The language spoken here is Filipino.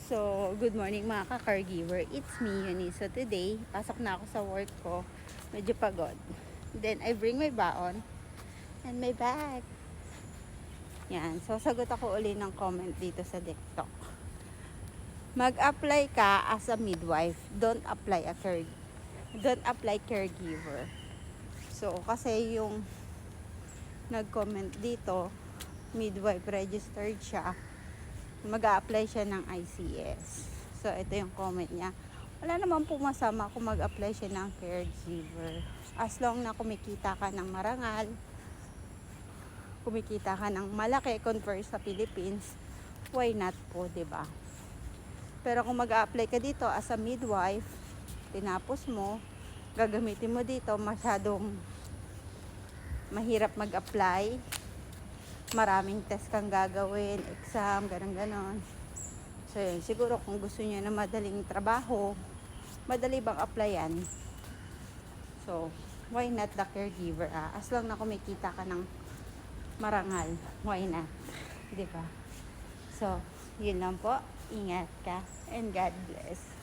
So, good morning mga ka-caregiver. It's me, Eunice. So, today, pasok na ako sa work ko. Medyo pagod. Then, I bring my baon and my bag. Yan. So, sagot ako uli ng comment dito sa TikTok. Mag-apply ka as a midwife. Don't apply caregiver. So, kasi yung nag-comment dito, midwife registered siya, mag-a-apply siya ng ICS. So, ito yung comment niya. Wala naman po masama kung mag-apply siya ng caregiver. As long na kumikita ka ng marangal, kumikita ka ng malaki convert sa Philippines, why not po, 'di ba? Pero kung mag-a-apply ka dito as a midwife, tinapos mo, gagamitin mo dito, masyadong mahirap mag-apply. Maraming test kang gagawin, exam, ganon. So, yun. Siguro kung gusto niyo na madaling trabaho, madali bang applyan? So, why not the caregiver? As long na kumikita ka ng marangal, why not? Diba? So, yun lang po. Ingat ka and God bless.